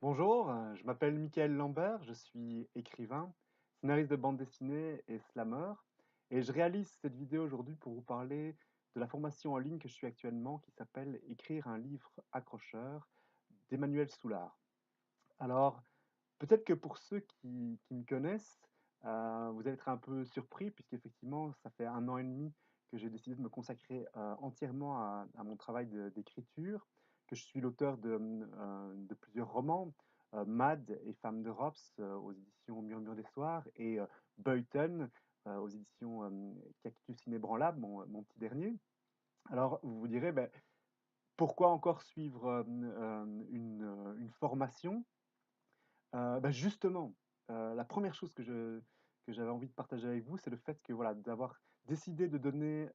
Bonjour, je m'appelle Michael Lambert, je suis écrivain, scénariste de bande dessinée et slammer, et je réalise cette vidéo aujourd'hui pour vous parler de la formation en ligne que je suis actuellement qui s'appelle Écrire un livre accrocheur d'Emmanuel Soulard. Alors, peut-être que pour ceux qui me connaissent, vous allez être un peu surpris puisqu'effectivement, ça fait 1 an et demi que j'ai décidé de me consacrer entièrement à mon travail d'écriture, que je suis l'auteur de plusieurs romans, Mad et Femmes de Rops aux éditions Murmure des Soirs et Boyton aux éditions Cactus Inébranlable, mon petit dernier. Alors, vous vous direz, ben, pourquoi encore suivre une formation bah, justement, la première chose que j'avais envie de partager avec vous, c'est le fait que, voilà, d'avoir décidé de donner,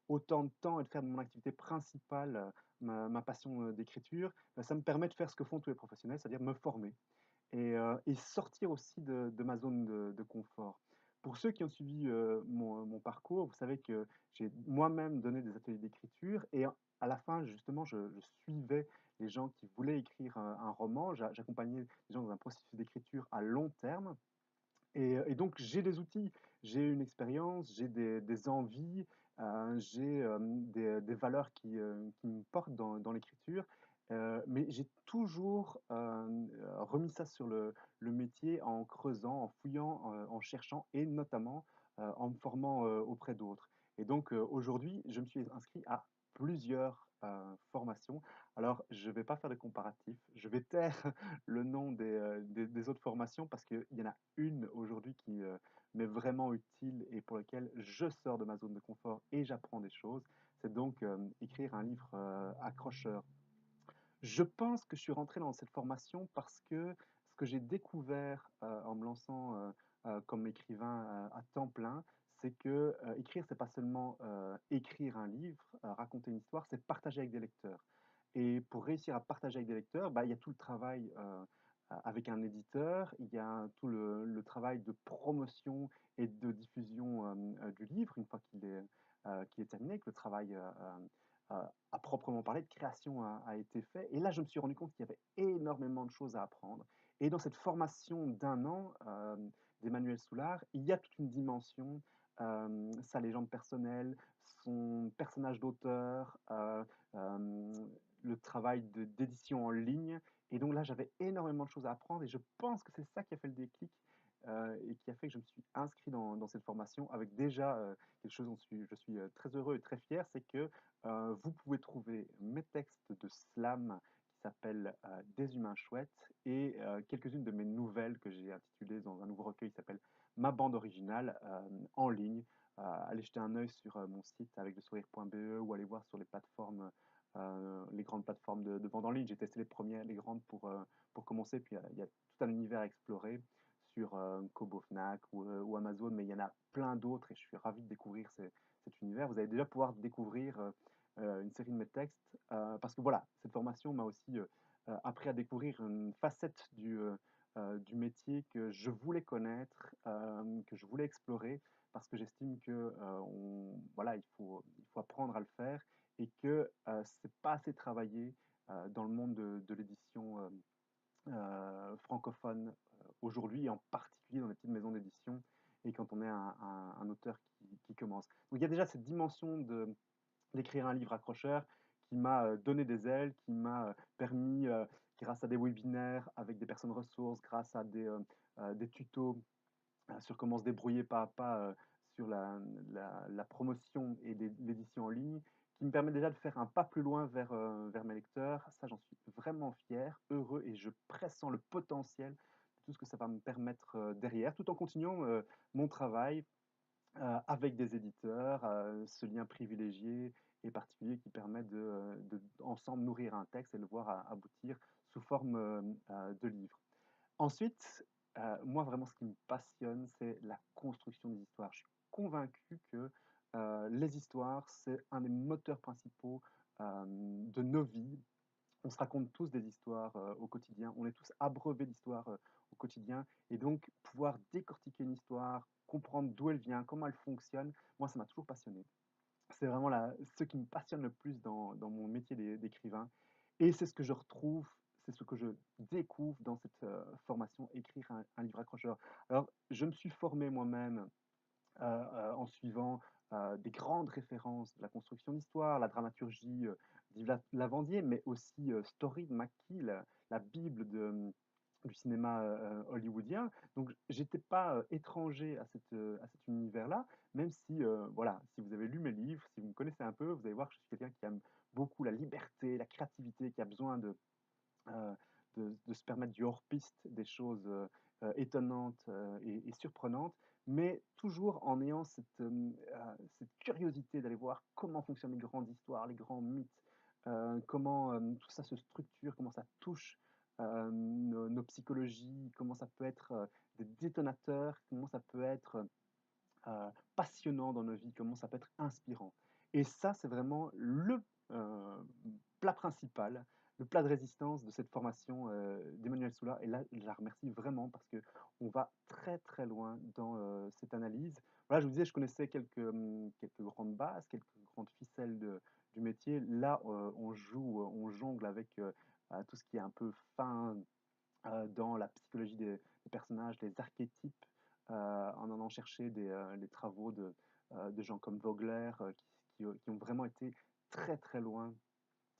autant de temps et de faire de mon activité principale, ma passion, d'écriture, bah, ça me permet de faire ce que font tous les professionnels, c'est-à-dire me former et sortir aussi de ma zone de confort. Pour ceux qui ont suivi, mon parcours, vous savez que j'ai moi-même donné des ateliers d'écriture et à la fin, justement, je suivais les gens qui voulaient écrire un roman. J'accompagnais les gens dans un processus d'écriture à long terme et donc j'ai des outils, j'ai une expérience, j'ai des envies, j'ai, des valeurs qui me portent dans l'écriture, mais j'ai toujours, remis ça sur le métier en creusant, en fouillant, en cherchant et notamment, en me formant, auprès d'autres. Et donc, aujourd'hui, je me suis inscrit à plusieurs, formations. Alors je ne vais pas faire de comparatifs, je vais taire le nom des autres formations parce qu'il y en a une aujourd'hui qui m'est vraiment utile et pour laquelle je sors de ma zone de confort et j'apprends des choses. C'est donc écrire un livre accrocheur. Je pense que je suis rentré dans cette formation parce que ce que j'ai découvert en me lançant comme écrivain à temps plein, c'est que écrire, c'est pas seulement écrire un livre, raconter une histoire, c'est partager avec des lecteurs. Et pour réussir à partager avec des lecteurs, bah, il y a tout le travail avec un éditeur, il y a tout le travail de promotion et de diffusion du livre une fois qu'il est terminé, que le travail à proprement parler de création a été fait. Et là, je me suis rendu compte qu'il y avait énormément de choses à apprendre. Et dans cette formation d'1 an d'Emmanuel Soulard, il y a toute une dimension, sa légende personnelle, son personnage d'auteur, le travail d'édition en ligne. Et donc là, j'avais énormément de choses à apprendre et je pense que c'est ça qui a fait le déclic et qui a fait que je me suis inscrit dans cette formation avec déjà quelque chose dont je suis très heureux et très fier, c'est que vous pouvez trouver mes textes de slam qui s'appellent Des humains chouettes et quelques-unes de mes nouvelles que j'ai intitulées dans un nouveau recueil qui s'appelle Ma bande originale en ligne. Allez jeter un œil sur mon site avec le sourire.be ou aller voir sur les plateformes, les grandes plateformes de vente en ligne. J'ai testé les premières, les grandes pour commencer, puis il y a tout un univers à explorer sur Kobo Fnac ou Amazon, mais il y en a plein d'autres et je suis ravi de découvrir cet univers. Vous allez déjà pouvoir découvrir une série de mes textes parce que voilà, cette formation m'a aussi appris à découvrir une facette du métier que je voulais connaître, que je voulais explorer parce que j'estime que voilà, il faut apprendre à le faire et que c'est pas assez travaillé dans le monde de l'édition francophone aujourd'hui, et en particulier dans les petites maisons d'édition, et quand on est un auteur qui commence. Donc il y a déjà cette dimension d'écrire un livre accrocheur qui m'a donné des ailes, qui m'a permis, grâce à des webinaires avec des personnes ressources, grâce à des tutos sur comment se débrouiller pas à pas sur la promotion et l'édition en ligne, qui me permet déjà de faire un pas plus loin vers mes lecteurs. Ça, j'en suis vraiment fier, heureux et je pressens le potentiel de tout ce que ça va me permettre derrière, tout en continuant mon travail avec des éditeurs, ce lien privilégié et particulier qui permet de ensemble nourrir un texte et le voir aboutir sous forme de livre. Ensuite, moi vraiment ce qui me passionne, c'est la construction des histoires. Je suis convaincu que les histoires, c'est un des moteurs principaux de nos vies. On se raconte tous des histoires au quotidien, on est tous abreuvés d'histoires au quotidien, et donc pouvoir décortiquer une histoire, comprendre d'où elle vient, comment elle fonctionne, moi ça m'a toujours passionné. C'est vraiment ce qui me passionne le plus dans mon métier d'écrivain. Et c'est ce que je retrouve, c'est ce que je découvre dans cette formation écrire un livre accrocheur. Alors, je me suis formé moi-même en suivant des grandes références de la construction d'histoire, la dramaturgie d'Yves Lavandier, mais aussi Story de McKee, la Bible du cinéma hollywoodien. Donc, j'étais pas étranger à cet univers-là, même si, voilà, si vous avez lu mes livres, si vous me connaissez un peu, vous allez voir que je suis quelqu'un qui aime beaucoup la liberté, la créativité, qui a besoin euh, de se permettre du hors-piste, des choses étonnantes et surprenantes, mais toujours en ayant cette curiosité d'aller voir comment fonctionnent les grandes histoires, les grands mythes, comment tout ça se structure, comment ça touche nos psychologies, comment ça peut être des détonateurs, comment ça peut être passionnant dans nos vies, comment ça peut être inspirant. Et ça, c'est vraiment le euh, plat principal, le plat de résistance de cette formation d'Emmanuel Soula. Et là, je la remercie vraiment parce que on va très très loin dans cette analyse. Voilà, je vous disais, je connaissais quelques grandes bases, quelques grandes ficelles du métier. Là, on joue, on jongle avec tout ce qui est un peu fin dans la psychologie des personnages, les archétypes, en allant chercher les travaux de gens comme Vogler, qui ont vraiment été très très loin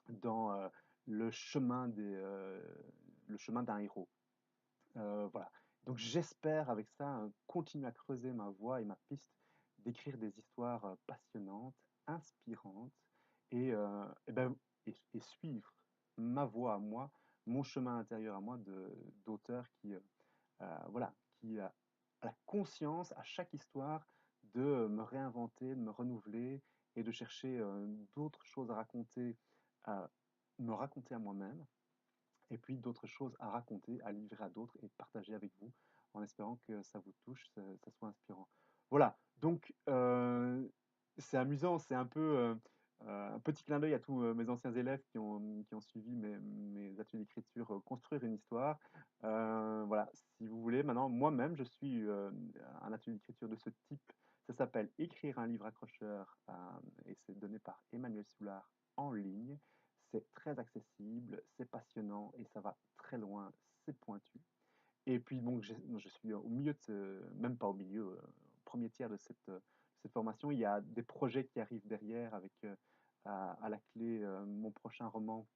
dans le le chemin d'un héros. Voilà. Donc j'espère avec ça continuer à creuser ma voie et ma piste d'écrire des histoires passionnantes, inspirantes et suivre ma voie à moi, mon chemin intérieur à moi d'auteur voilà, qui a la conscience à chaque histoire de me réinventer, de me renouveler et de chercher d'autres choses à raconter, à me raconter à moi-même et puis d'autres choses à raconter, à livrer à d'autres et partager avec vous en espérant que ça vous touche, ça soit inspirant. Voilà, donc c'est amusant, c'est un peu un petit clin d'œil à tous mes anciens élèves qui ont suivi mes ateliers d'écriture, construire une histoire. Voilà, si vous voulez, maintenant moi-même je suis un atelier d'écriture de ce type. Ça s'appelle Écrire un livre accrocheur et c'est donné par Emmanuel Soulard en ligne. C'est très accessible, c'est passionnant et ça va très loin, c'est pointu. Et puis bon, je suis au milieu même pas au milieu, au premier tiers de cette formation. Il y a des projets qui arrivent derrière avec à la clé mon prochain roman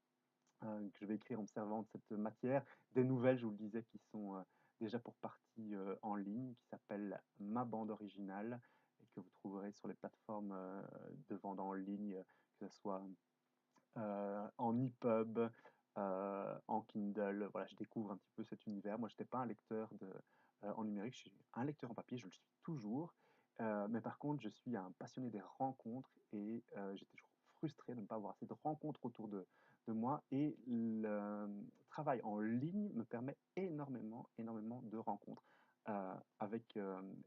que je vais écrire en me servant de cette matière. Des nouvelles, je vous le disais, qui sont déjà pour partie en ligne, qui s'appellent Ma bande originale et que vous trouverez sur les plateformes de vente en ligne, que ce soit en EPUB, en Kindle. Voilà, je découvre un petit peu cet univers. Moi, je n'étais pas un lecteur en numérique, je suis un lecteur en papier, je le suis toujours. Mais par contre, je suis un passionné des rencontres et j'étais toujours frustré de ne pas avoir assez de rencontres autour de moi. Et le travail en ligne me permet énormément, énormément de rencontres. Avec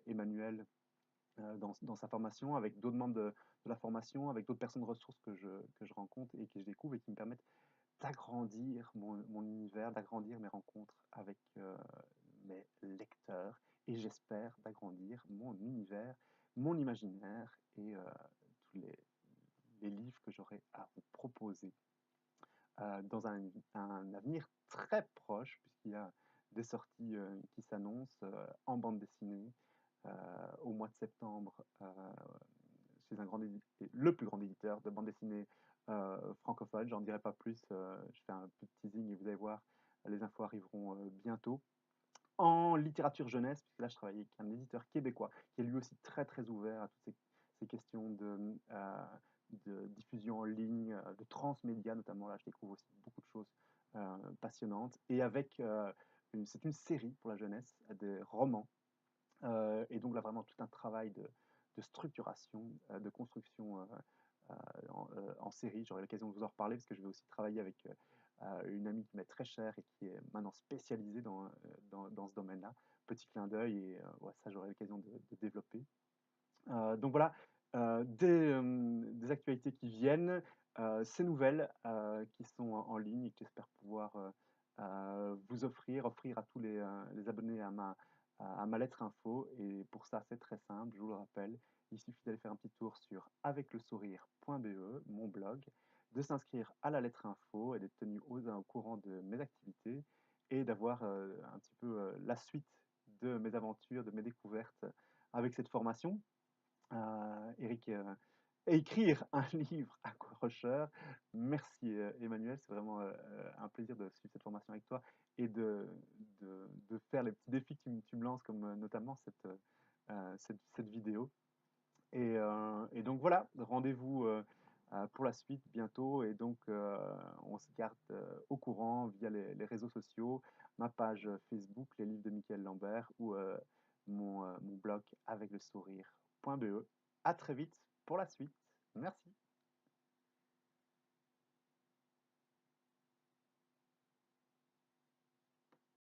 Emmanuel dans sa formation, avec d'autres membres de la formation, avec d'autres personnes ressources que je rencontre et que je découvre et qui me permettent d'agrandir mon univers, d'agrandir mes rencontres avec mes lecteurs et j'espère d'agrandir mon univers, mon imaginaire et tous les livres que j'aurai à vous proposer dans un avenir très proche, puisqu'il y a des sorties qui s'annoncent en bande dessinée au mois de septembre chez le plus grand éditeur de bande dessinée francophone. J'en dirai pas plus, je fais un peu de teasing et vous allez voir, les infos arriveront bientôt. En littérature jeunesse, puisque là je travaille avec un éditeur québécois qui est lui aussi très très ouvert à toutes ces questions de diffusion en ligne, de transmédia notamment. Là je découvre aussi beaucoup de choses passionnantes. Et avec, c'est une série pour la jeunesse, des romans et donc là, vraiment tout un travail de structuration, de construction en série. J'aurai l'occasion de vous en reparler parce que je vais aussi travailler avec une amie qui m'est très chère et qui est maintenant spécialisée dans ce domaine-là. Petit clin d'œil et ouais, ça, j'aurai l'occasion de développer. Donc voilà, des actualités qui viennent, ces nouvelles qui sont en ligne et que j'espère pouvoir vous offrir à tous les abonnés à ma lettre info. Et pour ça, c'est très simple, je vous le rappelle, il suffit d'aller faire un petit tour sur aveclesourire.be, mon blog. de s'inscrire à la lettre info et d'être tenu au courant de mes activités et d'avoir un petit peu la suite de mes aventures, de mes découvertes avec cette formation. Eric, écrire un livre accrocheur. Merci Emmanuel, c'est vraiment un plaisir de suivre cette formation avec toi et de faire les petits défis que tu me lances, comme notamment cette vidéo. Et donc voilà, rendez-vous pour la suite bientôt. Et donc on se garde au courant via les réseaux sociaux, ma page Facebook, les livres de Michael Lambert, ou mon blog avec le sourire.be. À très vite pour la suite. Merci.